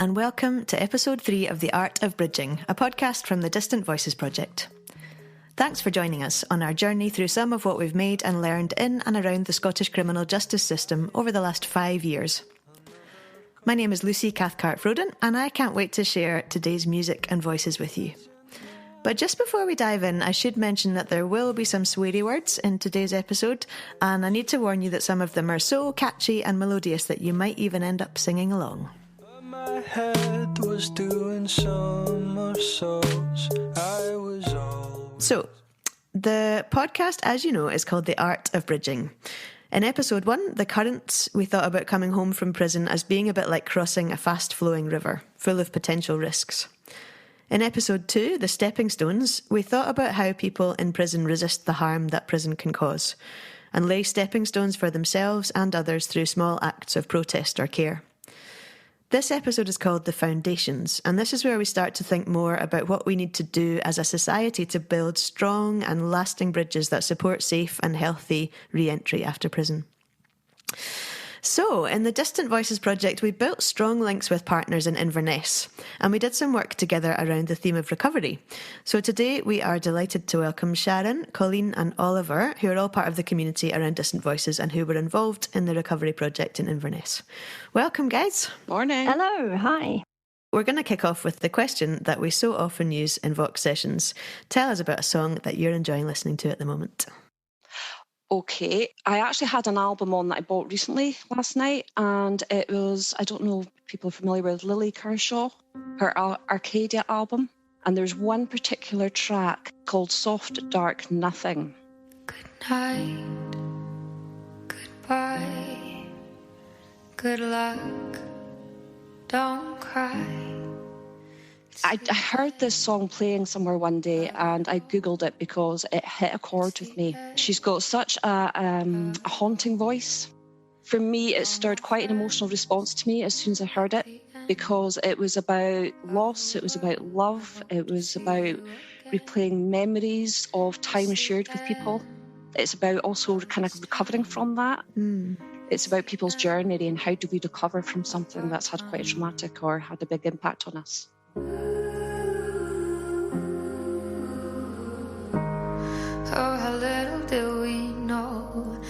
and welcome to episode 3 of The Art of Bridging, a podcast from the Distant Voices Project. Thanks for joining us on our journey through some of what we've made and learned in and around the Scottish criminal justice system over the last 5 years. My name is Lucy Cathcart Froden, and I can't wait to share today's music and voices with you. But just before we dive in, I should mention that there will be some sweary words in today's episode, and I need to warn you that some of them are so catchy and melodious that you might even end up singing along. My head was doing somersaults. I was all... So, the podcast, as you know, is called The Art of Bridging. In episode 1, The Currents, we thought about coming home from prison as being a bit like crossing a fast-flowing river, full of potential risks. In episode 2, The Stepping Stones, we thought about how people in prison resist the harm that prison can cause, and lay stepping stones for themselves and others through small acts of protest or care. This episode is called The Foundations, and this is where we start to think more about what we need to do as a society to build strong and lasting bridges that support safe and healthy re-entry after prison. So, in the Distant Voices project, we built strong links with partners in Inverness, and we did some work together around the theme of recovery. So today we are delighted to welcome Sharon, Colleen and Oliver, who are all part of the community around Distant Voices and who were involved in the recovery project in Inverness. Welcome, guys. Morning. Hello, hi. We're going to kick off with the question that we so often use in Vox sessions. Tell us about a song that you're enjoying listening to at the moment. Okay, I actually had an album on that I bought recently last night, and it was, I don't know if people are familiar with Lily Kershaw, her Arcadia album, and there's one particular track called Soft Dark Nothing. Good night, goodbye, good luck, don't cry. I heard this song playing somewhere one day and I Googled it because it hit a chord with me. She's got such a haunting voice. For me, it stirred quite an emotional response to me as soon as I heard it, because it was about loss, it was about love, it was about replaying memories of time shared with people. It's about also kind of recovering from that. It's about people's journey and how do we recover from something that's had quite a traumatic or had a big impact on us. Oh, how little do we know.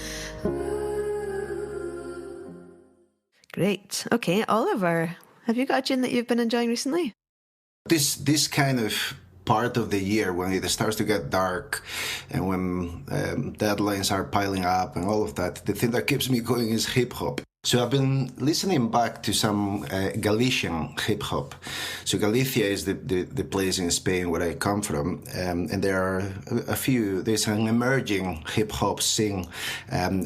Great. Okay, Oliver, have you got a tune that you've been enjoying recently? This kind of part of the year when it starts to get dark and when deadlines are piling up and all of that, the thing that keeps me going is hip-hop. So I've been listening back to some Galician hip-hop. So Galicia is the place in Spain where I come from, and there are a few, there's an emerging hip-hop scene.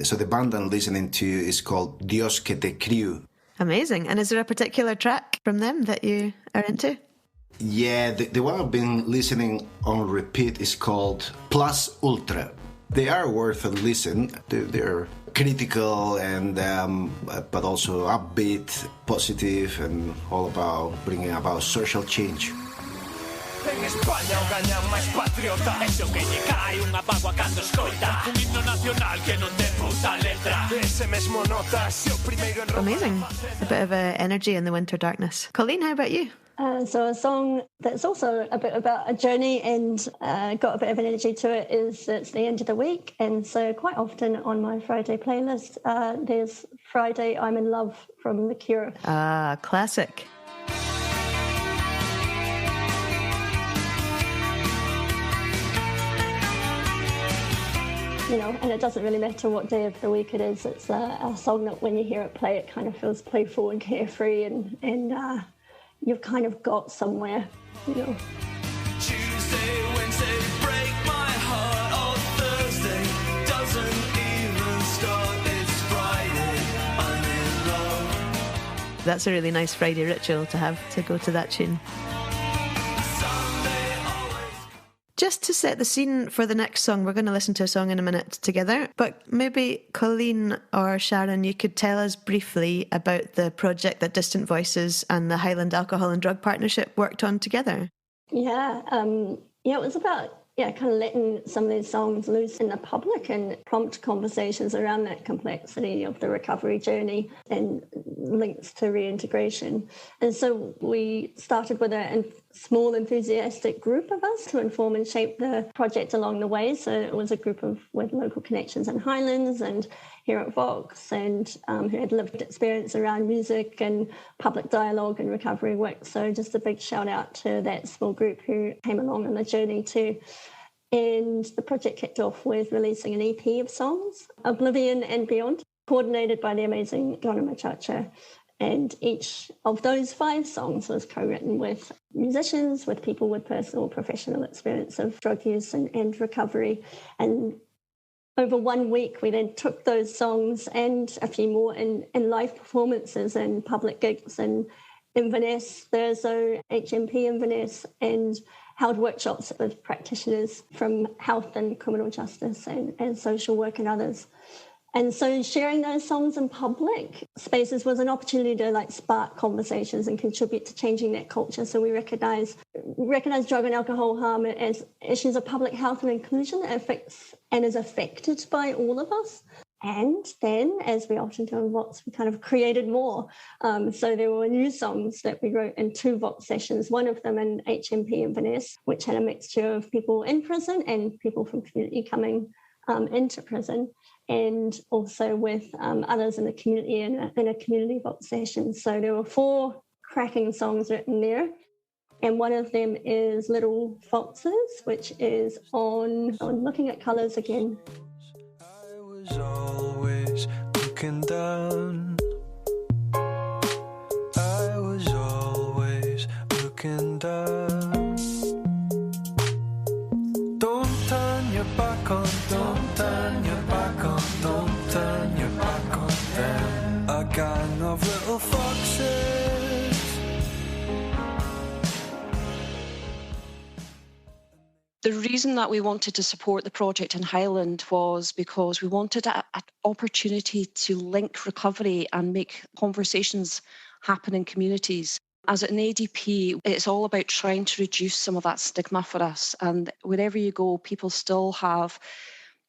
So the band I'm listening to is called Dios que te criou. Amazing. And is there a particular track from them that you are into? Yeah, the one I've been listening on repeat is called Plus Ultra. They are worth a listen. They're critical and but also upbeat, positive, and all about bringing about social change. En España o gañan máis patriota Ese o que lle cae unha bagua cando escoita Un himno nacional que non ten puta letra Ese mesmo nota se o primeiro en Amazing. A bit of energy in the winter darkness. Colleen, how about you? So a song that's also a bit about a journey and got a bit of an energy to it is it's the end of the week. And so quite often on my Friday playlist, there's Friday I'm in Love from The Cure. Ah, classic. You know, and it doesn't really matter what day of the week it is. It's a song that when you hear it play, it kind of feels playful and carefree and you've kind of got somewhere, you know. Tuesday, Wednesday, break my heart On Thursday, doesn't even start It's Friday, I'm in love That's a really nice Friday ritual to have, to go to that tune. Just to set the scene for the next song, we're going to listen to a song in a minute together, but maybe Colleen or Sharon, you could tell us briefly about the project that Distant Voices and the Highland Alcohol and Drug Partnership worked on together. Yeah, it was about kind of letting some of these songs loose in the public and prompt conversations around that complexity of the recovery journey and links to reintegration. And so we started with a small enthusiastic group of us to inform and shape the project along the way. So it was a group with local connections in Highlands and here at Vox, and who had lived experience around music and public dialogue and recovery work. So just a big shout out to that small group who came along on the journey too. And the project kicked off with releasing an EP of songs, Oblivion and Beyond, coordinated by the amazing Donna Maciocia. And each of those 5 songs was co-written with musicians, with people with personal or professional experience of drug use and recovery. And over 1 week, we then took those songs and a few more in live performances and public gigs in Inverness, Thurso, HMP Inverness, and held workshops with practitioners from health and criminal justice and social work and others. And so sharing those songs in public spaces was an opportunity to spark conversations and contribute to changing that culture. So we recognize drug and alcohol harm as issues of public health and inclusion that affects and is affected by all of us. And then, as we often do in Vox, we kind of created more. So there were new songs that we wrote in 2 Vox sessions, one of them in HMP Inverness, which had a mixture of people in prison and people from community coming into prison, and also with others in the community in a community Vox session. So there were 4 cracking songs written there. And one of them is Little Foxes, which is on Looking at Colours Again. I was always looking down. I was always looking down. Don't turn your back on, don't turn your back on, don't turn your back on them. A gang of little foxes. The reason that we wanted to support the project in Highland was because we wanted an opportunity to link recovery and make conversations happen in communities. As an ADP, it's all about trying to reduce some of that stigma for us. And wherever you go, people still have,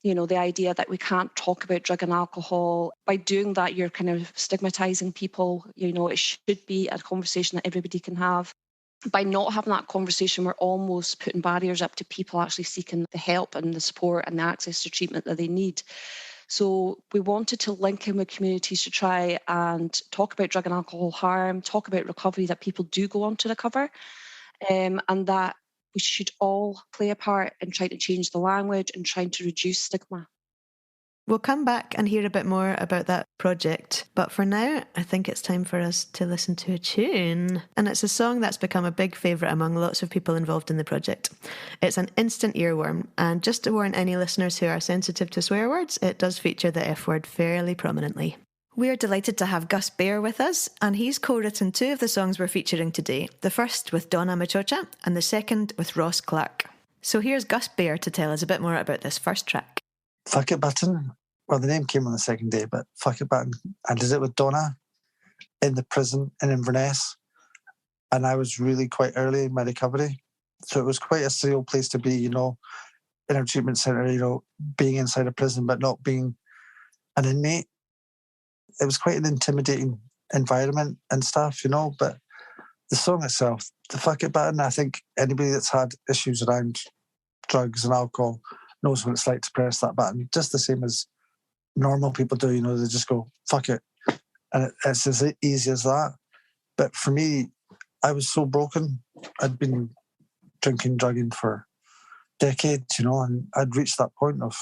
the idea that we can't talk about drug and alcohol. By doing that, you're kind of stigmatizing people. It should be a conversation that everybody can have. By not having that conversation, we're almost putting barriers up to people actually seeking the help and the support and the access to treatment that they need. So we wanted to link in with communities to try and talk about drug and alcohol harm, talk about recovery, that people do go on to recover, and that we should all play a part in trying to change the language and trying to reduce stigma. We'll come back and hear a bit more about that project. But for now, I think it's time for us to listen to a tune. And it's a song that's become a big favourite among lots of people involved in the project. It's an instant earworm. And just to warn any listeners who are sensitive to swear words, it does feature the F word fairly prominently. We're delighted to have Gus Bear with us, and he's co-written 2 of the songs we're featuring today. The first with Donna Maciocia and the second with Ross Clark. So here's Gus Bear to tell us a bit more about this first track. Fuck It Button. Well, the name came on the second day, but Fuck It Button. I did it with Donna in the prison in Inverness, and I was really quite early in my recovery. So it was quite a surreal place to be, in a treatment centre, being inside a prison but not being an inmate. It was quite an intimidating environment and stuff, but the song itself, the Fuck It Button, I think anybody that's had issues around drugs and alcohol knows what it's like to press that button, just the same as normal people do, they just go, fuck it. And it's as easy as that. But for me, I was so broken. I'd been drinking, drugging for decades, and I'd reached that point of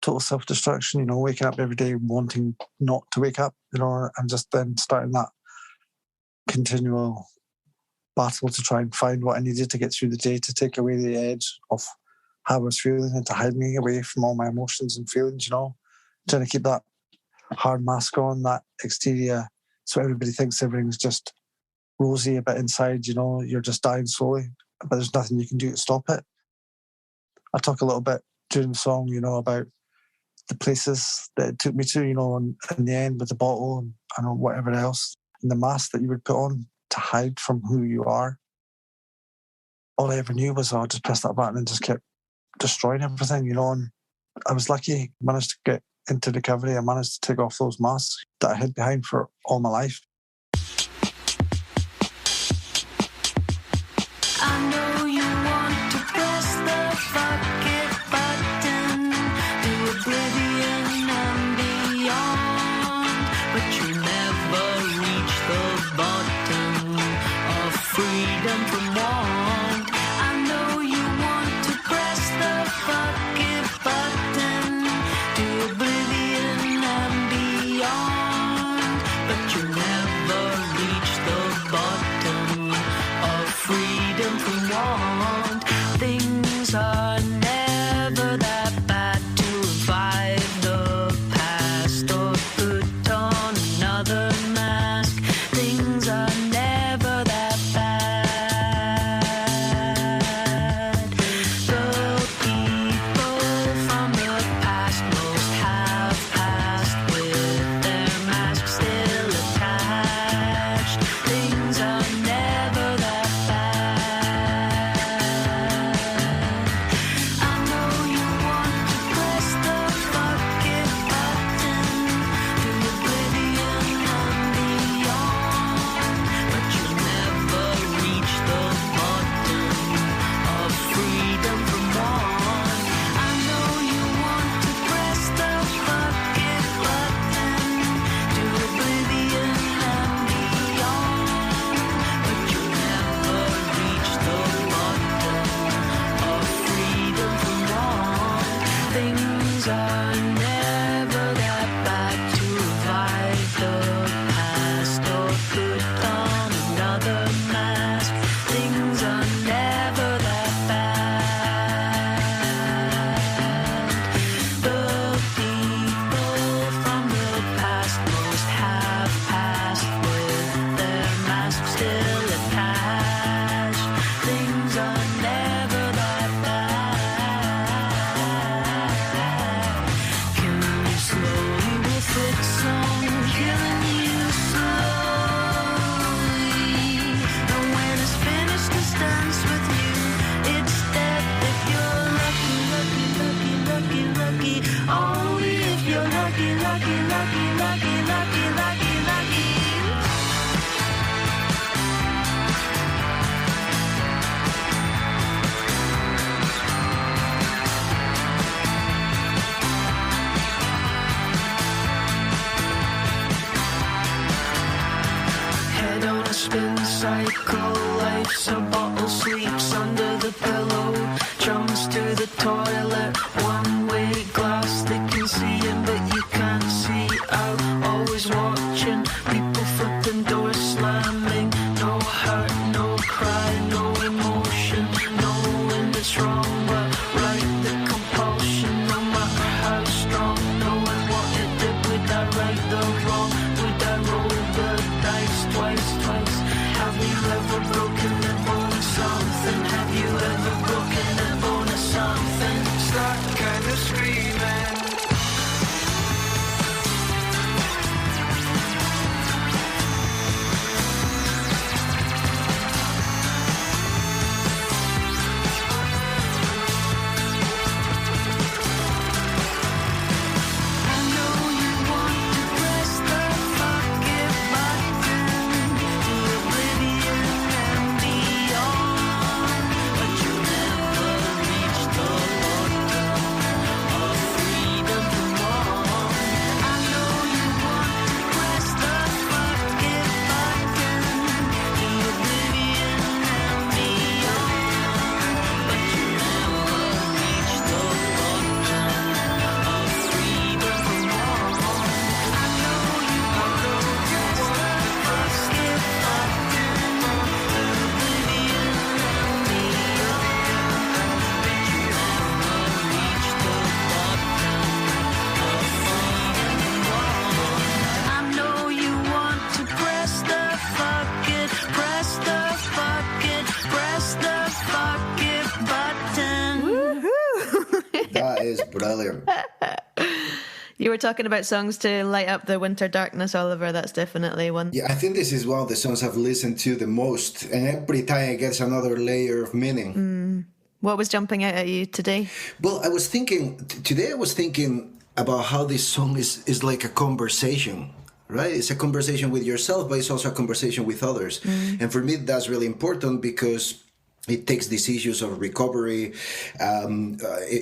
total self-destruction, waking up every day wanting not to wake up, and just then starting that continual battle to try and find what I needed to get through the day, to take away the edge of how I was feeling and to hide me away from all my emotions and feelings, trying to keep that hard mask on, that exterior, so everybody thinks everything's just rosy, but inside, you're just dying slowly, but there's nothing you can do to stop it. I talk a little bit during the song, about the places that it took me to, in the end with the bottle and whatever else, and the mask that you would put on to hide from who you are. all I ever knew was, just press that button and just kept destroying everything, you know. And I was lucky, managed to get into recovery. I managed to take off those masks that I hid behind for all my life. I know you want to press the fuck it button, to oblivion and beyond, but you never reach the bottom of freedom from want. I know you want to press the fuck it button, to oblivion and beyond, but you never reach the bottom of freedom from want. Things are never that bad to revive the past or put on another mask. Things are never that bad. The people from the past most have passed with their masks still attached. Things are never that bad. I know you want to press the fuck it button, to oblivion and beyond, but you never reach the bottom of freedom from want. I know you want to press the fuck it button, to oblivion and beyond, but you never reach the bottom of freedom from want. Things are never that bad to revive the past or put on another mask. Things are never that bad. The people from the past most have passed with their masks still attached. Things are never that bad. Killing you slowly with its own, killing you slowly. And when it's finished, it stands with you. It's death if you're lucky, lucky, lucky, lucky, lucky. Only if you're lucky, lucky, lucky, lucky, lucky, lucky, lucky. Head on a spin cycle, life's a bottle, sleeps under the pillow, jumps to the toilet, one-way glass, they can see in but you can't see out, always watching, people flipping doors slamming, no hurt, no cry, no emotion, knowing it's wrong but right, the compulsion, no matter how strong, knowing what it did, would I right the wrong, would I roll the dice twice, twice, have you ever broken the bone of something, have you ever broken the bone of something, start kind of screaming. I know you want to press the fuck it button, to oblivion and beyond, but you never reach the bottom of freedom from want. I know you want to press the fuck it button, to oblivion and beyond, but you never reach the bottom of freedom from want. I know you want to press the fuck it button, to oblivion and beyond, but you never reach the bottom of freedom from want. I know you want to press the fuck it, press the fuck it, press the fuck it button. Woohoo! That is brilliant. You were talking about songs to light up the winter darkness, Oliver. That's definitely one. Yeah, I think this is one of the songs I've listened to the most, and every time it gets another layer of meaning. What was jumping out at you today? Well, I was thinking, today I was thinking about how this song is like a conversation, right? It's a conversation with yourself, but it's also a conversation with others. And for me, that's really important because it takes these issues of recovery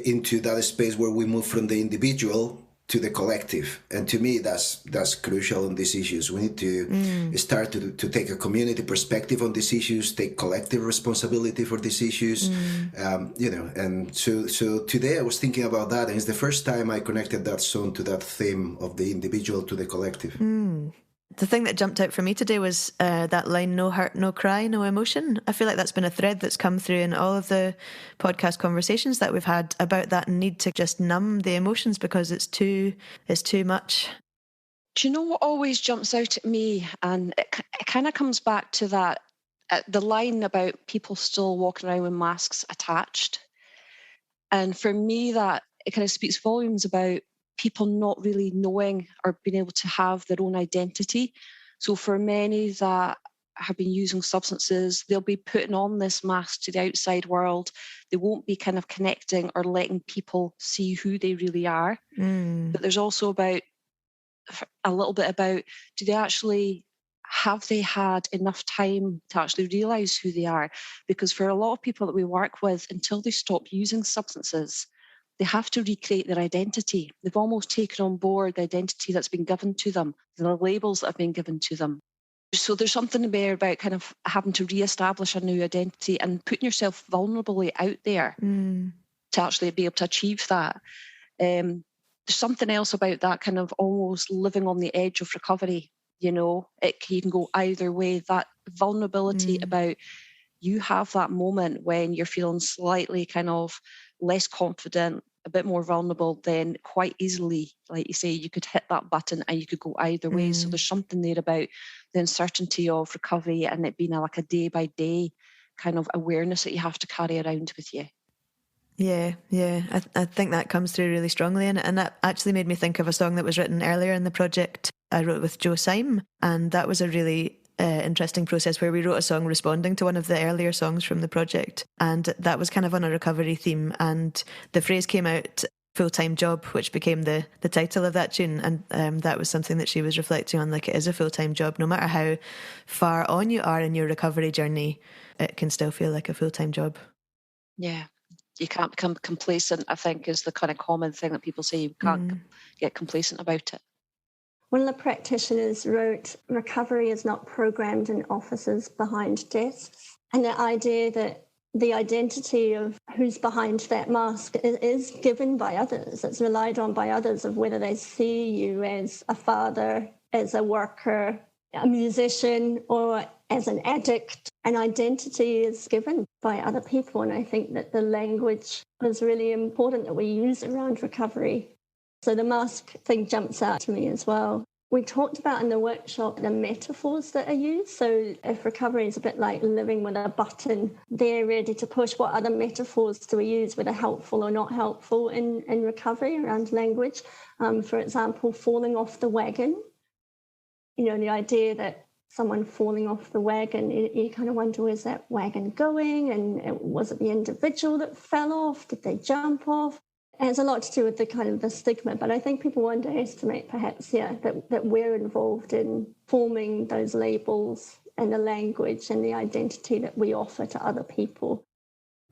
into that space where we move from the individual to the collective. And to me, that's crucial on these issues. We need to start to take a community perspective on these issues, take collective responsibility for these issues, and so today I was thinking about that, and it's the first time I connected that song to that theme of the individual to the collective. The thing that jumped out for me today was that line, no hurt, no cry, no emotion. I feel like that's been a thread that's come through in all of the podcast conversations that we've had about that need to just numb the emotions because it's too much. Do you know what always jumps out at me? And it kind of comes back to that, the line about people still walking around with masks attached. And for me, that it kind of speaks volumes about people not really knowing or being able to have their own identity. So for many that have been using substances, they'll be putting on this mask to the outside world. They won't be kind of connecting or letting people see who they really are. But there's also a little bit about, have they had enough time to actually realise who they are? Because for a lot of people that we work with, until they stop using substances, they have to recreate their identity. They've almost taken on board the identity that's been given to them, the labels that have been given to them. So there's something there about kind of having to re-establish a new identity and putting yourself vulnerably out there to actually be able to achieve that. There's something else about that kind of almost living on the edge of recovery. You know, you can go either way. That vulnerability about you have that moment when you're feeling slightly kind of less confident, a bit more vulnerable, then quite easily, like you say, you could hit that button and you could go either way. So there's something there about the uncertainty of recovery and it being like a day by day kind of awareness that you have to carry around with you. Yeah. I think that comes through really strongly, and that actually made me think of a song that was written earlier in the project. I wrote with Joe Syme, and that was a really interesting process where we wrote a song responding to one of the earlier songs from the project, and that was kind of on a recovery theme, and the phrase came out, full-time job, which became the title of that tune, and that was something that she was reflecting on, like it is a full-time job. No matter how far on you are in your recovery journey, it can still feel like a full-time job. Yeah, you can't become complacent, I think, is the kind of common thing that people say. You can't get complacent about it. One of the practitioners wrote, recovery is not programmed in offices behind desks. And the idea that the identity of who's behind that mask is given by others. It's relied on by others of whether they see you as a father, as a worker, a musician, or as an addict. An identity is given by other people. And I think that the language is really important that we use around recovery. So the mask thing jumps out to me as well. We talked about in the workshop the metaphors that are used. So if recovery is a bit like living with a button, they're ready to push. What other metaphors do we use, whether helpful or not helpful in recovery around language? For example, falling off the wagon. You know, the idea that someone falling off the wagon, you kind of wonder, where's that wagon going? And was it the individual that fell off? Did they jump off? It has a lot to do with the kind of the stigma, but I think people underestimate perhaps, that we're involved in forming those labels and the language and the identity that we offer to other people.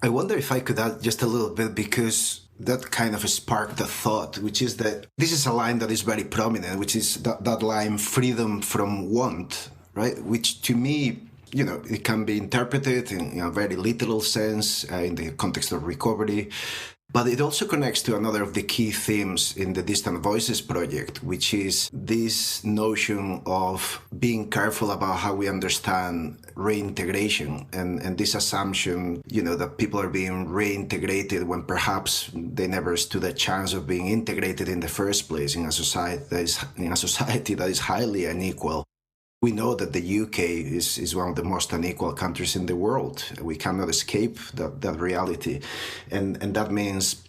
I wonder if I could add just a little bit, because that kind of sparked a thought, which is that this is a line that is very prominent, which is that line, freedom from want, right? Which to me, you know, it can be interpreted in a very literal sense in the context of recovery. But it also connects to another of the key themes in the Distant Voices project, which is this notion of being careful about how we understand reintegration and this assumption, you know, that people are being reintegrated when perhaps they never stood a chance of being integrated in the first place in a society that is highly unequal. We know that the UK is one of the most unequal countries in the world. We cannot escape that reality. And that means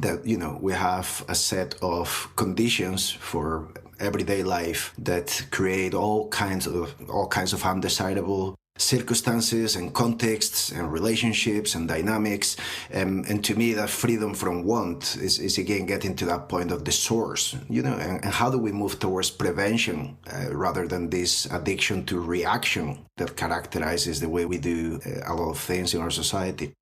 that, you know, we have a set of conditions for everyday life that create all kinds of undesirable circumstances and contexts and relationships and dynamics. And to me, that freedom from want is again getting to that point of the source, you know, and how do we move towards prevention rather than this addiction to reaction that characterizes the way we do a lot of things in our society.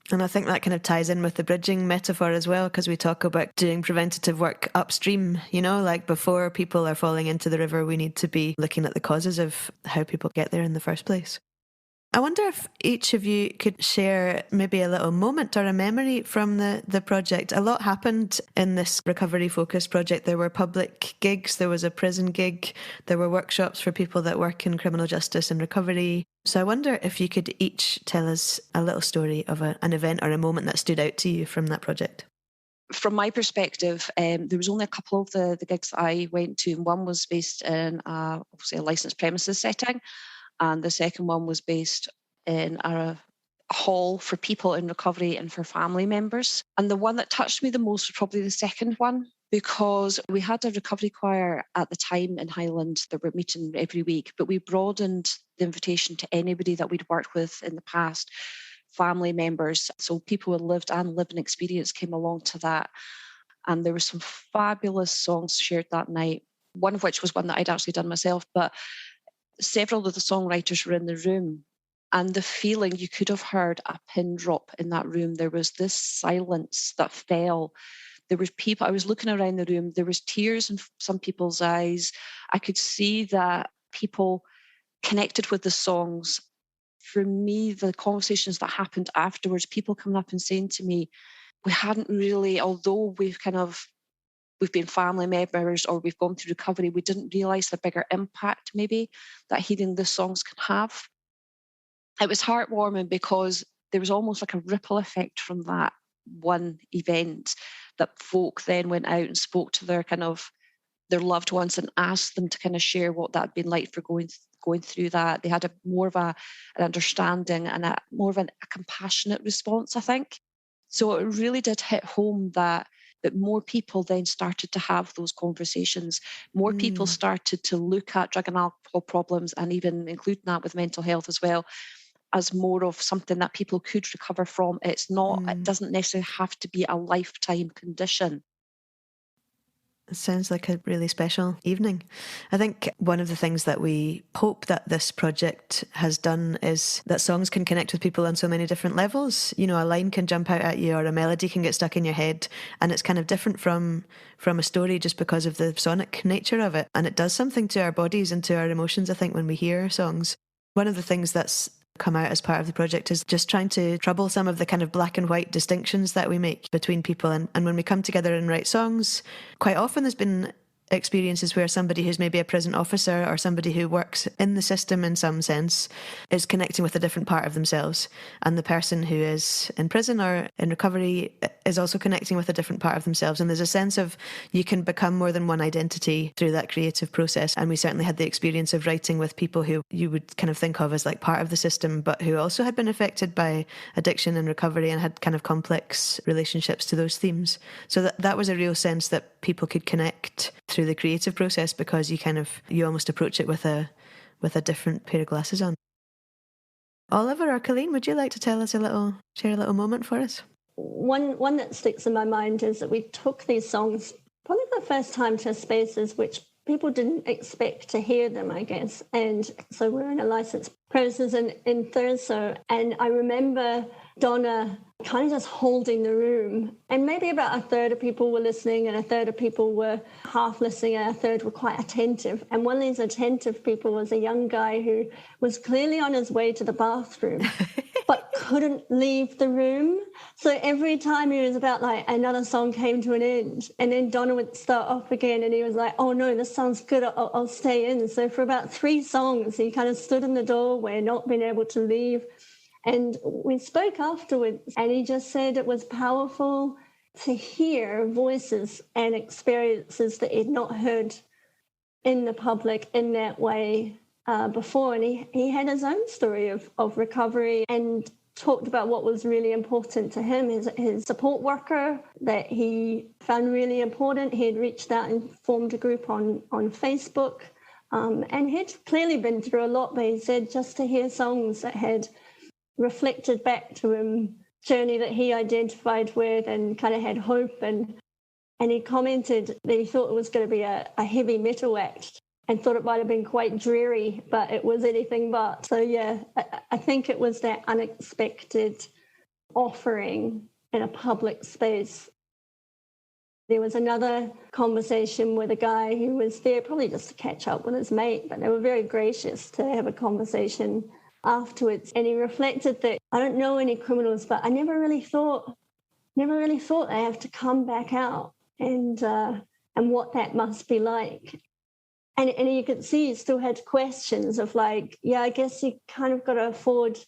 And I think that kind of ties in with the bridging metaphor as well, because we talk about doing preventative work upstream, you know, like before people are falling into the river, we need to be looking at the causes of how people get there in the first place. I wonder if each of you could share maybe a little moment or a memory from the project. A lot happened in this recovery-focused project. There were public gigs, there was a prison gig, there were workshops for people that work in criminal justice and recovery. So I wonder if you could each tell us a little story of an event or a moment that stood out to you from that project. From my perspective, there was only a couple of the gigs that I went to. One was based in obviously a licensed premises setting, and the second one was based in a hall for people in recovery and for family members. And the one that touched me the most was probably the second one, because we had a recovery choir at the time in Highland that were meeting every week, but we broadened the invitation to anybody that we'd worked with in the past, family members. So people with lived and living experience came along to that. And there were some fabulous songs shared that night, one of which was one that I'd actually done myself, but several of the songwriters were in the room, and the feeling, you could have heard a pin drop in that room. There was this silence that fell. There were people, I was looking around the room, there was tears in some people's eyes. I could see that people connected with the songs. For me, the conversations that happened afterwards, people coming up and saying to me, we hadn't really, although we've been family members or we've gone through recovery, we didn't realise the bigger impact maybe that hearing the songs can have. It was heartwarming because there was almost like a ripple effect from that one event, that folk then went out and spoke to their loved ones and asked them to kind of share what that had been like for going through that. They had more of an understanding and more of a compassionate response, I think. So it really did hit home that more people then started to have those conversations. More people started to look at drug and alcohol problems, and even including that with mental health as well, as more of something that people could recover from. It doesn't necessarily have to be a lifetime condition. It sounds like a really special evening. I think one of the things that we hope that this project has done is that songs can connect with people on so many different levels. You know, a line can jump out at you or a melody can get stuck in your head, and it's kind of different from a story just because of the sonic nature of it. And it does something to our bodies and to our emotions, I think, when we hear songs. One of the things that's come out as part of the project is just trying to trouble some of the kind of black and white distinctions that we make between people. And when we come together and write songs, quite often there's been experiences where somebody who's maybe a prison officer or somebody who works in the system in some sense is connecting with a different part of themselves, and the person who is in prison or in recovery is also connecting with a different part of themselves. And there's a sense of you can become more than one identity through that creative process. And we certainly had the experience of writing with people who you would kind of think of as like part of the system, but who also had been affected by addiction and recovery and had kind of complex relationships to those themes. So that was a real sense that people could connect through the creative process, because you almost approach it with a different pair of glasses on. Oliver or Colleen, would you like to share a little moment for us? One that sticks in my mind is that we took these songs probably for the first time to spaces which people didn't expect to hear them, I guess. And so we're in a licensed premises in Thurso, and I remember Donna kind of just holding the room, and maybe about a third of people were listening and a third of people were half listening and a third were quite attentive. And one of these attentive people was a young guy who was clearly on his way to the bathroom but couldn't leave the room. So every time he was about like another song came to an end, and then Donna would start off again, and he was like, oh no, this sounds good, I'll stay in. So for about 3 songs he kind of stood in the doorway, not being able to leave. And we spoke afterwards, and he just said it was powerful to hear voices and experiences that he'd not heard in the public in that way before. And he had his own story of recovery, and talked about what was really important to him, his support worker that he found really important. He had reached out and formed a group on Facebook. And he'd clearly been through a lot, but he said just to hear songs that had reflected back to him, journey that he identified with and kind of had hope. And he commented that he thought it was going to be a heavy metal act and thought it might have been quite dreary, but it was anything but. So, yeah, I think it was that unexpected offering in a public space. There was another conversation with a guy who was there probably just to catch up with his mate, but they were very gracious to have a conversation afterwards. And he reflected that I don't know any criminals, but I never really thought they have to come back out and what that must be like. And you could see he still had questions of like, yeah, I guess you kind of got to afford,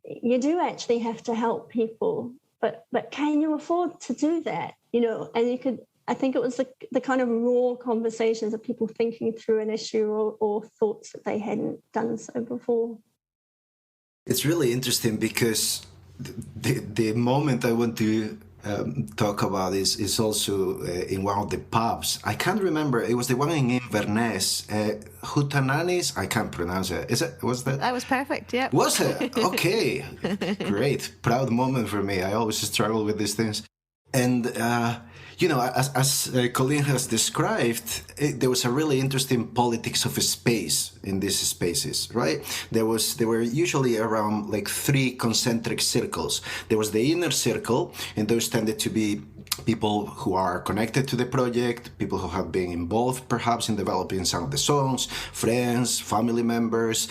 you do actually have to help people, but can you afford to do that? You know, and you could, I think it was the kind of raw conversations of people thinking through an issue or thoughts that they hadn't done so before. It's really interesting because the moment I want to talk about is also in one of the pubs. I can't remember. It was the one in Inverness. Hutananis. I can't pronounce it. Was that? That was perfect. Yeah. Was it? Okay. Great. Proud moment for me. I always struggle with these things. And as Colleen has described, there was a really interesting politics of space in these spaces, right? They were usually around like 3 concentric circles. There was the inner circle, and those tended to be people who are connected to the project, people who have been involved perhaps in developing some of the songs, friends, family members,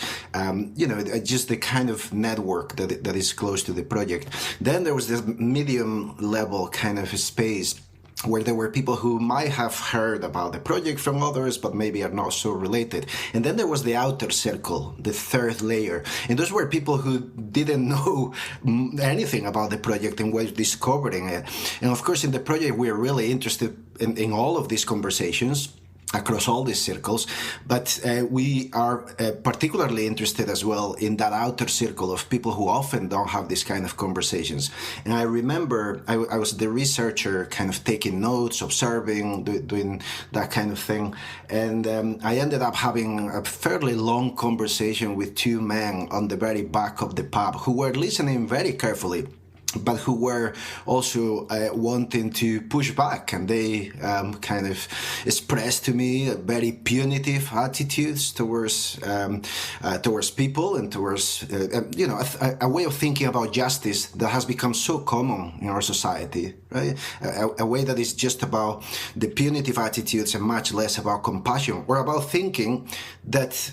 just the kind of network that is close to the project. Then there was this medium level kind of space where there were people who might have heard about the project from others, but maybe are not so related. And then there was the outer circle, the third layer. And those were people who didn't know anything about the project and were discovering it. And of course, in the project, we're really interested in all of these conversations across all these circles, but we are particularly interested as well in that outer circle of people who often don't have this kind of conversations. And I remember I was the researcher kind of taking notes, observing, doing that kind of thing. And I ended up having a fairly long conversation with 2 men on the very back of the pub who were listening very carefully, but who were also wanting to push back, and they kind of expressed to me very punitive attitudes towards people and towards a way of thinking about justice that has become so common in our society, right? A way that is just about the punitive attitudes and much less about compassion, or about thinking that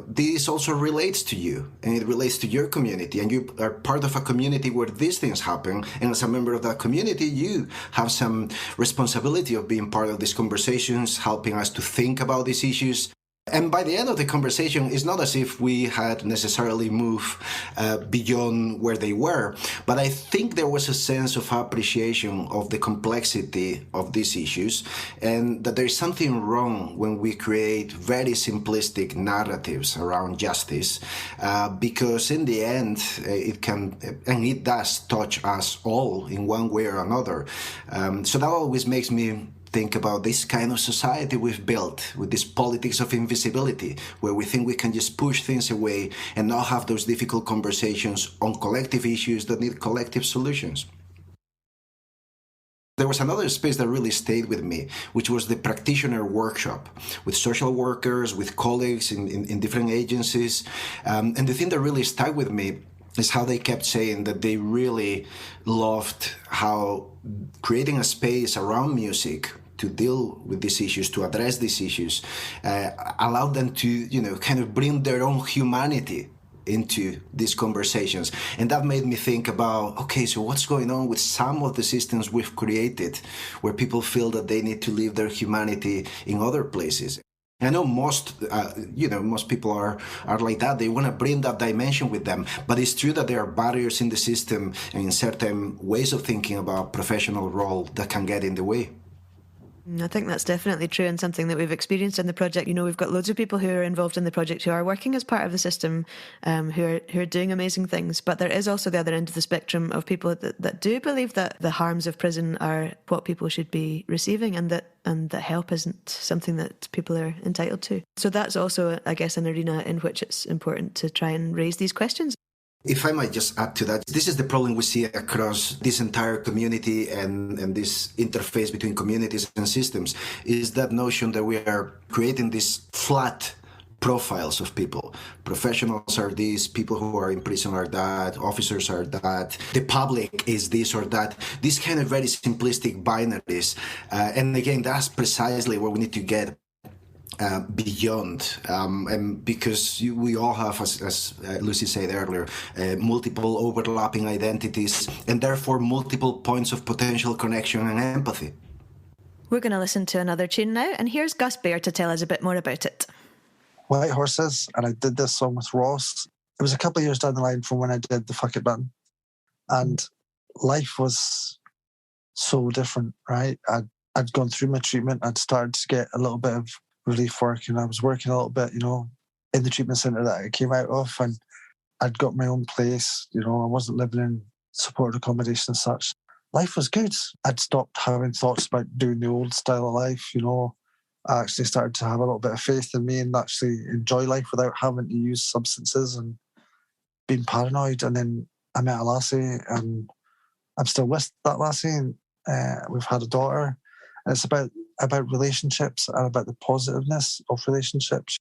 this also relates to you and it relates to your community, and you are part of a community where these things happen. And as a member of that community, you have some responsibility of being part of these conversations, helping us to think about these issues. And by the end of the conversation, it's not as if we had necessarily moved beyond where they were, but I think there was a sense of appreciation of the complexity of these issues, and that there is something wrong when we create very simplistic narratives around justice, because in the end, it can, and it does touch us all in one way or another. So that always makes me think about this kind of society we've built with this politics of invisibility, where we think we can just push things away and not have those difficult conversations on collective issues that need collective solutions. There was another space that really stayed with me, which was the practitioner workshop with social workers, with colleagues in different agencies. And the thing that really stuck with me is how they kept saying that they really loved how creating a space around music to deal with these issues, to address these issues, allowed them to, kind of bring their own humanity into these conversations. And that made me think about, okay, so what's going on with some of the systems we've created where people feel that they need to live their humanity in other places? I know most people are like that. They want to bring that dimension with them. But it's true that there are barriers in the system and in certain ways of thinking about professional role that can get in the way. I think that's definitely true, and something that we've experienced in the project. You know, we've got loads of people who are involved in the project who are working as part of the system, who are doing amazing things. But there is also the other end of the spectrum of people that do believe that the harms of prison are what people should be receiving, and that help isn't something that people are entitled to. So that's also, I guess, an arena in which it's important to try and raise these questions. If I might just add to that, this is the problem we see across this entire community and this interface between communities and systems, is that notion that we are creating these flat profiles of people. Professionals are these, people who are in prison are that, officers are that, the public is this or that. These kind of very simplistic binaries. And again, that's precisely where we need to get beyond, and because we all have, as Lucy said earlier, multiple overlapping identities and therefore multiple points of potential connection and empathy. We're going to listen to another tune now, and here's Gus Bear to tell us a bit more about it. White Horses, and I did this song with Ross. It was a couple of years down the line from when I did the Fuck It button, and life was so different, right? I'd gone through my treatment. I'd started to get a little bit of relief work, and I was working a little bit, you know, in the treatment centre that I came out of, and I'd got my own place, you know, I wasn't living in supported accommodation as such. Life was good. I'd stopped having thoughts about doing the old style of life, you know. I actually started to have a little bit of faith in me and actually enjoy life without having to use substances and being paranoid. And then I met a lassie, and I'm still with that lassie, and we've had a daughter. And it's about relationships and about the positiveness of relationships.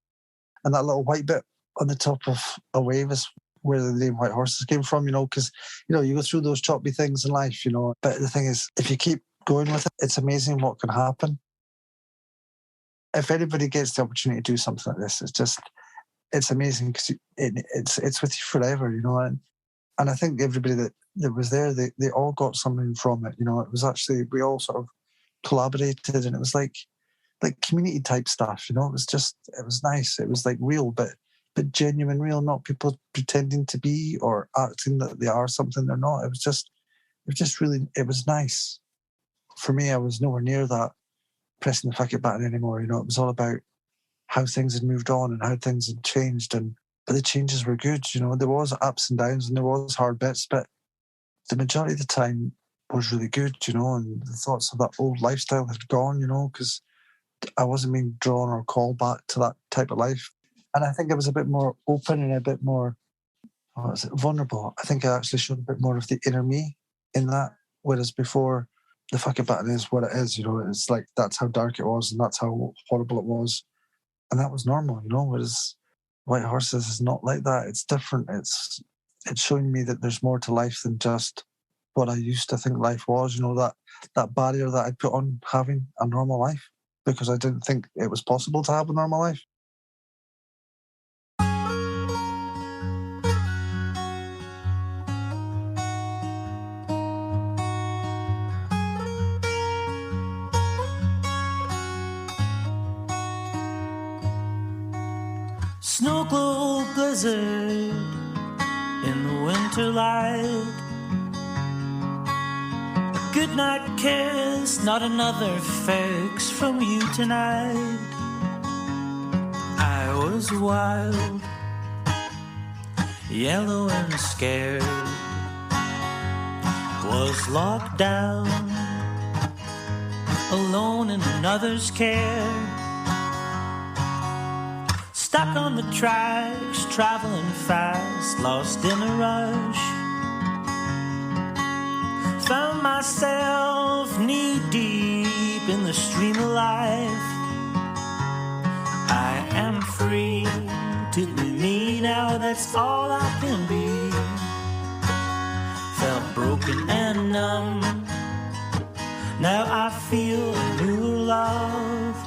And that little white bit on the top of a wave is where the name White Horses came from, you know, because, you know, you go through those choppy things in life, you know. But the thing is, if you keep going with it, it's amazing what can happen. If anybody gets the opportunity to do something like this, it's amazing, because it's with you forever, you know. And I think everybody that was there, they all got something from it, you know. It was actually, we all sort of collaborated, and it was like community type stuff, you know. It was nice. It was like real, but genuine real, not people pretending to be or acting that they are something they're not. It was nice. For me, I was nowhere near that pressing the fuck it button anymore, you know. It was all about how things had moved on and how things had changed, but the changes were good, you know. There was ups and downs and there was hard bits, but the majority of the time was really good, you know, and the thoughts of that old lifestyle had gone, you know, because I wasn't being drawn or called back to that type of life. And I think I was a bit more open and a bit more, vulnerable. I think I actually showed a bit more of the inner me in that, whereas before, the fuck it button is what it is, you know. It's like, that's how dark it was and that's how horrible it was. And that was normal, you know, whereas White Horses is not like that. It's different. It's showing me that there's more to life than just what I used to think life was, you know, that barrier that I'd put on having a normal life, because I didn't think it was possible to have a normal life. Snow globe blizzard in the winter light. A good night kiss, not another fix from you tonight. I was wild, yellow and scared. Was locked down, alone in another's care. Stuck on the tracks, traveling fast, lost in a rush. Found myself knee-deep in the stream of life. I am free to be me now, that's all I can be. Felt broken and numb, now I feel a new love.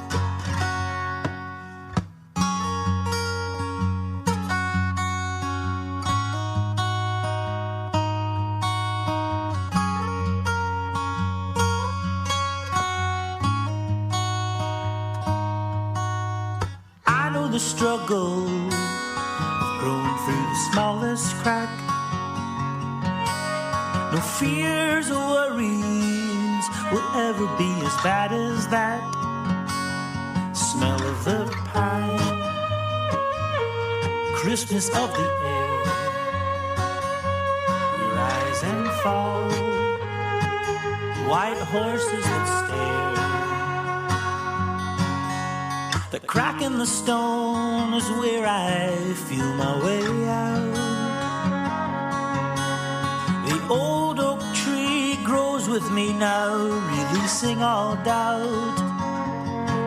The struggle grown through the smallest crack. No fears or worries will ever be as bad as that smell of the pine, crispness of the air. We rise and fall, white horses that stare. The crack in the stone is where I feel my way out. The old oak tree grows with me now, releasing all doubt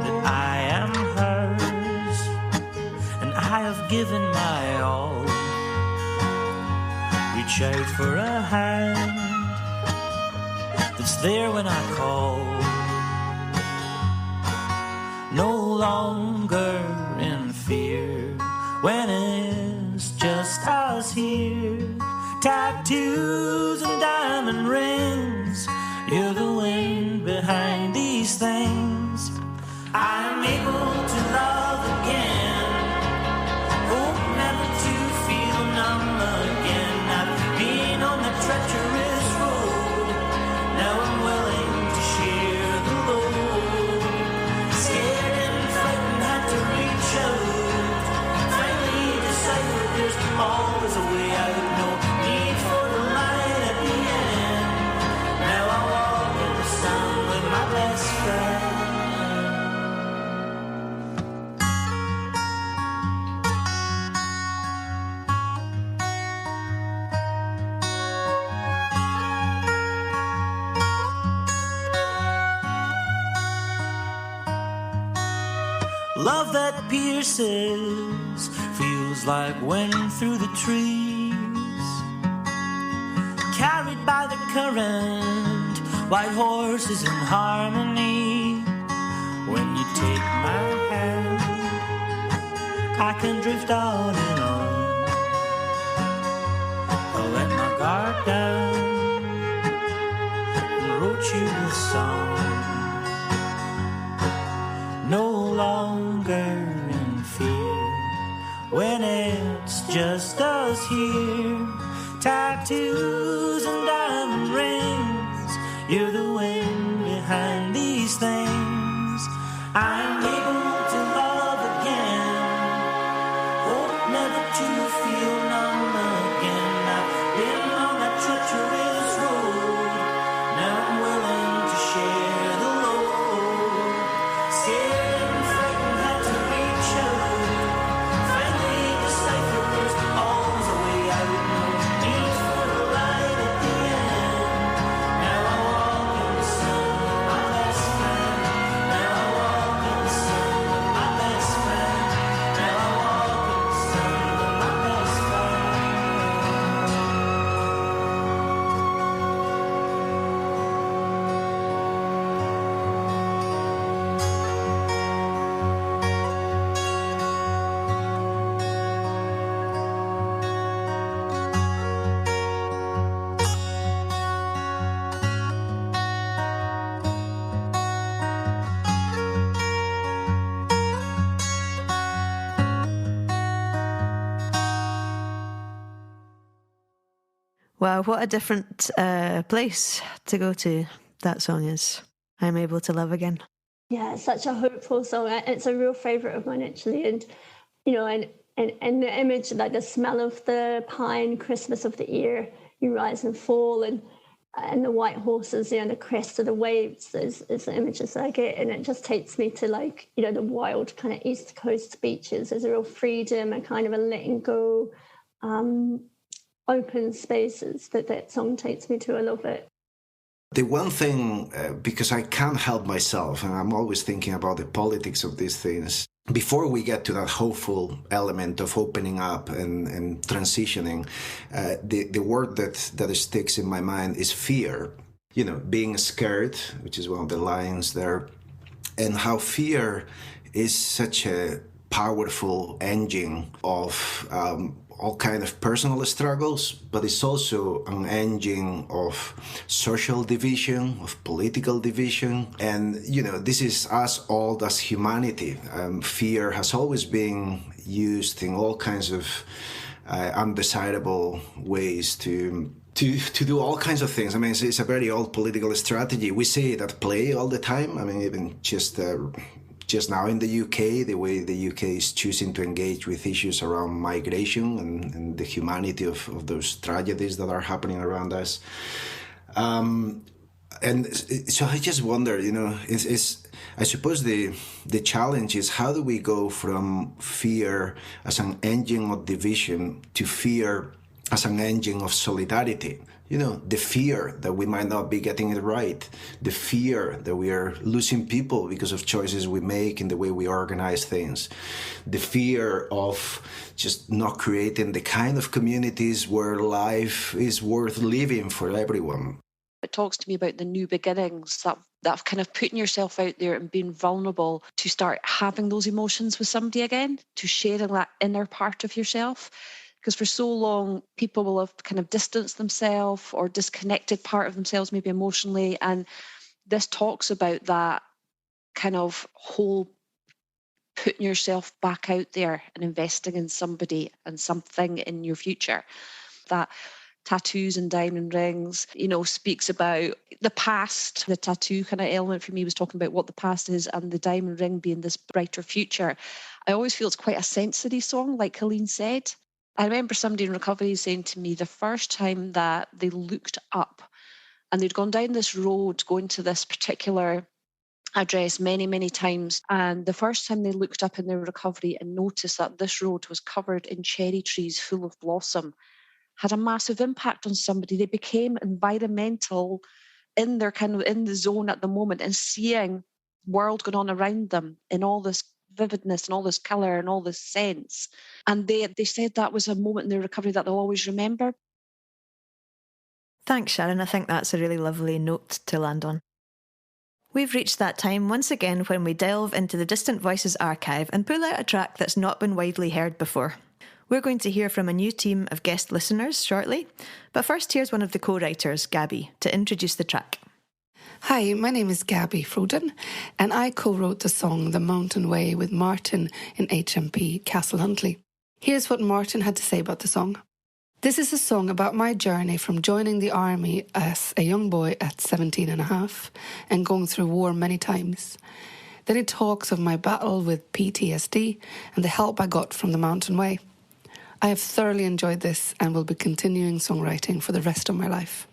that I am hers, and I have given my all. Reach out for a hand that's there when I call. No longer in fear when it's just us here. Tattoos and diamond rings, you're the wind behind these things. I'm able to love again, hope never to feel numb again. I've been on the treacherous road, now I'm willing to share the load. Scared and frightened, had to reach out, finally deciphered there's always a way out. No need for the light at the end. Now I walk in the sun with my best friend. Love that pierces, feels like wind through the trees. Carried by the current, white horses in harmony. When you take my hand, I can drift on and on. I'll let my guard down and wrote you a song. No longer in fear when it's just us here. Tattoos and diamond rings, you're the wind behind these things. I'm able to love again, hope never to feel numb again. I've been on that treacherous road, now I'm willing to share the load. Scared and frightened, had to reach out, finally deciphered there's always a way out. No need for the light at the end. Now I walk in the sun with my best friend. Now I walk in the sun with my best friend. Now I walk in the sun with my best friend. Wow, what a different place to go to that song is. I'm able to love again. Yeah, it's such a hopeful song. It's a real favourite of mine, actually. And, you know, and the image, like the smell of the pine, crispness of the ear, you rise and fall, and the white horses, you know, the crest of the waves is the images I get. And it just takes me to, like, you know, the wild kind of East Coast beaches. There's a real freedom, a kind of a letting go, open spaces that song takes me to. I love it. The one thing, because I can't help myself, and I'm always thinking about the politics of these things, before we get to that hopeful element of opening up and transitioning, the word that sticks in my mind is fear. You know, being scared, which is one of the lines there, and how fear is such a powerful engine of all kind of personal struggles, but it's also an engine of social division, of political division. And, you know, this is as old as humanity. Fear has always been used in all kinds of undesirable ways to to do all kinds of things. I mean, it's a very old political strategy. We see it at play all the time. I mean, even just now in the UK, the way the UK is choosing to engage with issues around migration and the humanity of those tragedies that are happening around us. And so I just wonder, I suppose the challenge is, how do we go from fear as an engine of division to fear as an engine of solidarity? The fear that we might not be getting it right, the fear that we are losing people because of choices we make in the way we organize things, the fear of just not creating the kind of communities where life is worth living for everyone. It talks to me about the new beginnings, that kind of putting yourself out there and being vulnerable to start having those emotions with somebody again, to sharing that inner part of yourself. Because for so long, people will have kind of distanced themselves or disconnected part of themselves, maybe emotionally. And this talks about that kind of whole putting yourself back out there and investing in somebody and something in your future. That tattoos and diamond rings, speaks about the past. The tattoo kind of element for me was talking about what the past is, and the diamond ring being this brighter future. I always feel it's quite a sensory song, like Colleen said. I remember somebody in recovery saying to me the first time that they looked up and they'd gone down this road going to this particular address many, many times. And the first time they looked up in their recovery and noticed that this road was covered in cherry trees full of blossom had a massive impact on somebody. They became environmental in their kind of in the zone at the moment and seeing world going on around them in all this vividness and all this colour and all this sense. And they said that was a moment in their recovery that they'll always remember. Thanks, Sharon. I think that's a really lovely note to land on. We've reached that time once again when we delve into the Distant Voices archive and pull out a track that's not been widely heard before. We're going to hear from a new team of guest listeners shortly, but first here's one of the co-writers, Gabi, to introduce the track. Hi, my name is Gabi Froden, and I co-wrote the song The Mountain Way with Martin in HMP Castle Huntly. Here's what Martin had to say about the song. This is a song about my journey from joining the army as a young boy at 17 and a half and going through war many times. Then it talks of my battle with PTSD and the help I got from the Mountain Way. I have thoroughly enjoyed this and will be continuing songwriting for the rest of my life.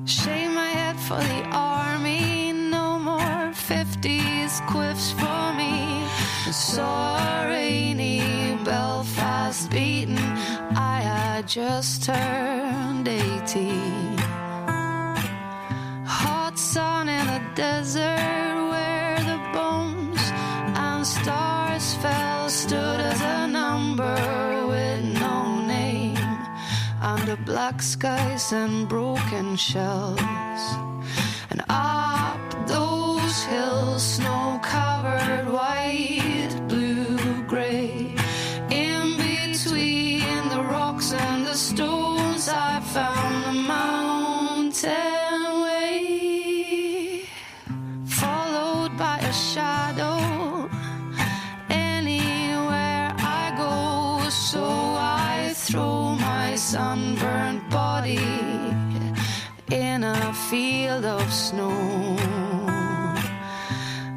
Shave my head for the army, no more 50s quiffs for me. Saw a rainy Belfast beaten, I had just turned 18. Hot sun in a desert where the bones and stars fell, stood as a number with no name under black skies and broken shells. And up those hills, snow-covered, white, blue, grey, in between the rocks and the stones, I found the mountain way, followed by a shadow. Anywhere I go, so I throw my sunburned body in a field of snow.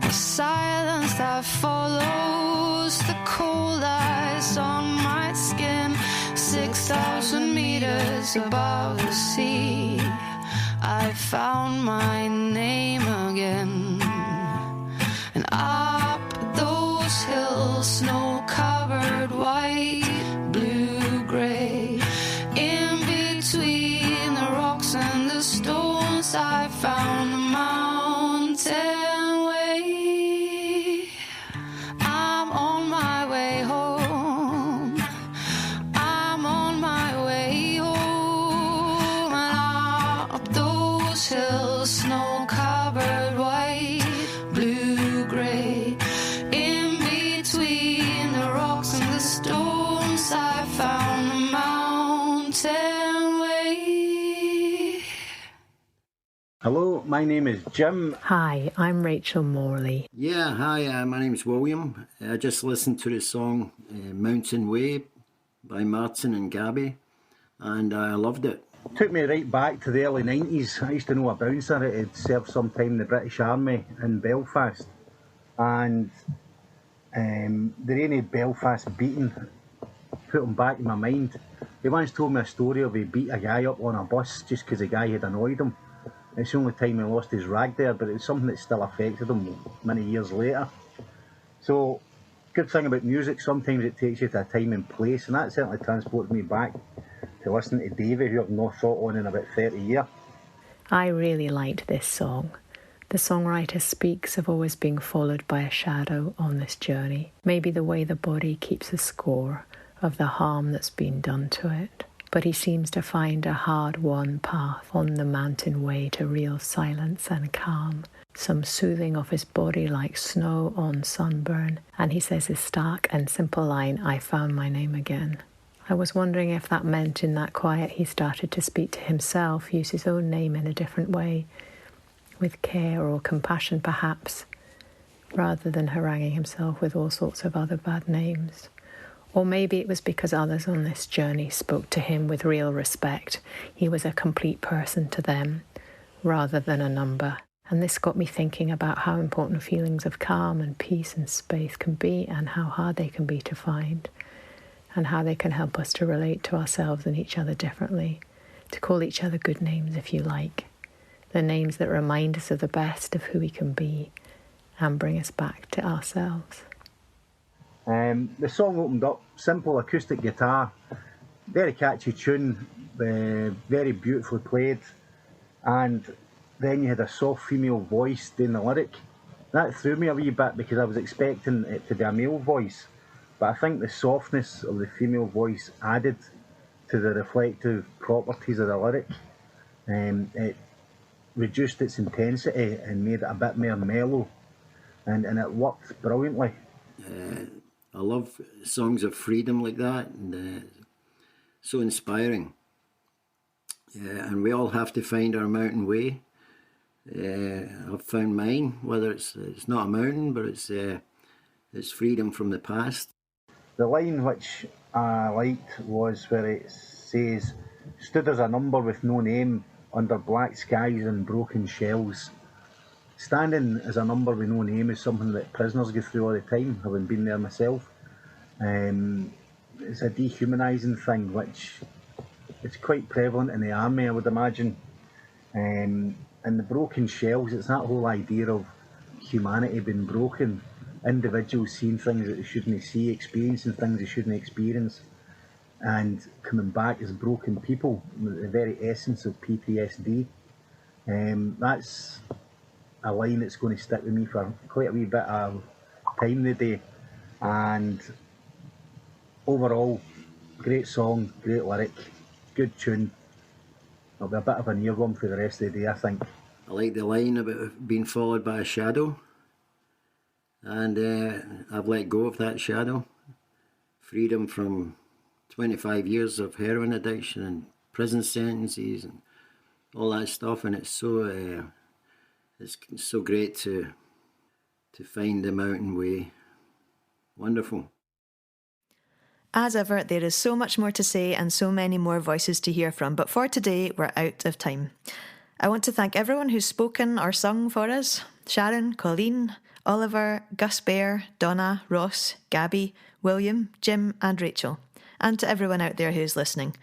The silence that follows, the cold ice on my skin, 6,000 meters above the sea, I found my name again. And up those hills, snow-covered, white, blue, grey, in between the rocks and the stones, I found the mountain way. I'm on my way home. I'm on my way home. And up those hills, snow-covered, white, blue, grey, in between the rocks and the stones, I found the mountain way. Hello, my name is Jim. Hi, I'm Rachel Morley. Yeah, hi, my name's William. I just listened to the song Mountain Way by Martin and Gabi, and I loved it. Took me right back to the early 90s. I used to know a bouncer that had served some time in the British Army in Belfast. And the rainy Belfast beating put him back in my mind. He once told me a story of he beat a guy up on a bus just because the guy had annoyed him. It's the only time he lost his rag there, but it's something that still affected him many years later. So, good thing about music, sometimes it takes you to a time and place, and that certainly transported me back to listening to Davy, who I've not thought on in about 30 years. I really liked this song. The songwriter speaks of always being followed by a shadow on this journey, maybe the way the body keeps a score of the harm that's been done to it. But he seems to find a hard-won path on the mountain way to real silence and calm, some soothing of his body like snow on sunburn, and he says his stark and simple line, "I found my name again." I was wondering if that meant in that quiet he started to speak to himself, use his own name in a different way, with care or compassion perhaps, rather than haranguing himself with all sorts of other bad names. Or maybe it was because others on this journey spoke to him with real respect. He was a complete person to them, rather than a number. And this got me thinking about how important feelings of calm and peace and space can be, and how hard they can be to find, and how they can help us to relate to ourselves and each other differently, to call each other good names if you like, the names that remind us of the best of who we can be and bring us back to ourselves. The song opened up, simple acoustic guitar, very catchy tune, very beautifully played, and then you had a soft female voice doing the lyric. That threw me a wee bit because I was expecting it to be a male voice, but I think the softness of the female voice added to the reflective properties of the lyric. It reduced its intensity and made it a bit more mellow, and it worked brilliantly. I love songs of freedom like that, and so inspiring. And we all have to find our mountain way. I've found mine, whether it's not a mountain, but it's freedom from the past. The line which I liked was where it says, "Stood as a number with no name, under black skies and broken shells." Standing as a number with no name is something that prisoners go through all the time, having been there myself. It's a dehumanising thing, which is quite prevalent in the army, I would imagine. And the broken shells, it's that whole idea of humanity being broken, individuals seeing things that they shouldn't see, experiencing things they shouldn't experience, and coming back as broken people, the very essence of PTSD. That's a line that's going to stick with me for quite a wee bit of time today. And overall, great song, great lyric, good tune. It'll be a bit of an earworm for the rest of the day, I think. I like the line about being followed by a shadow, and I've let go of that shadow. Freedom from 25 years of heroin addiction and prison sentences and all that stuff, and it's so great to find the mountain way. Wonderful. As ever, there is so much more to say and so many more voices to hear from, but for today, we're out of time. I want to thank everyone who's spoken or sung for us. Sharon, Colleen, Oliver, Gus Bear, Donna, Ross, Gabi, William, Jim and Rachel. And to everyone out there who's listening.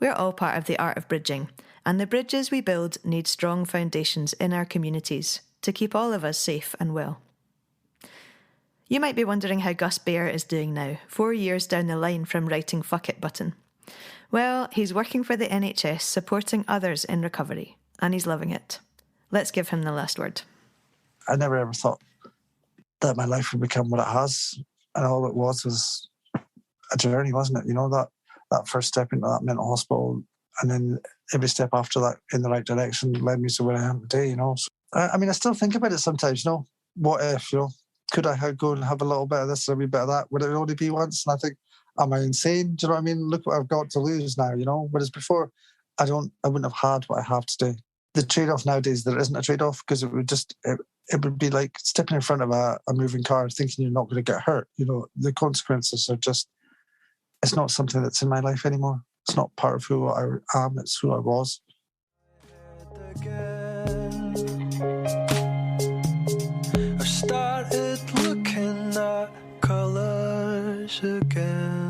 We're all part of the art of bridging, and the bridges we build need strong foundations in our communities to keep all of us safe and well. You might be wondering how Gus Bear is doing now, 4 years down the line from writing Fuck It Button. Well, he's working for the NHS, supporting others in recovery, and he's loving it. Let's give him the last word. I never ever thought that my life would become what it has, and all it was a journey, wasn't it? You know, that first step into that mental hospital, and then every step after that in the right direction led me to where I am today, you know. So, I mean, I still think about it sometimes, you know. What if, you know, could I go and have a little bit of this, a wee bit of that? Would it only be once? And I think, am I insane? Do you know what I mean? Look what I've got to lose now, you know. Whereas before, I wouldn't have had what I have today. the trade-off nowadays, there isn't a trade-off, because it would be like stepping in front of a moving car thinking you're not going to get hurt. You know, the consequences are just, it's not something that's in my life anymore. It's not part of who I am, it's who I was. I started looking at colours again.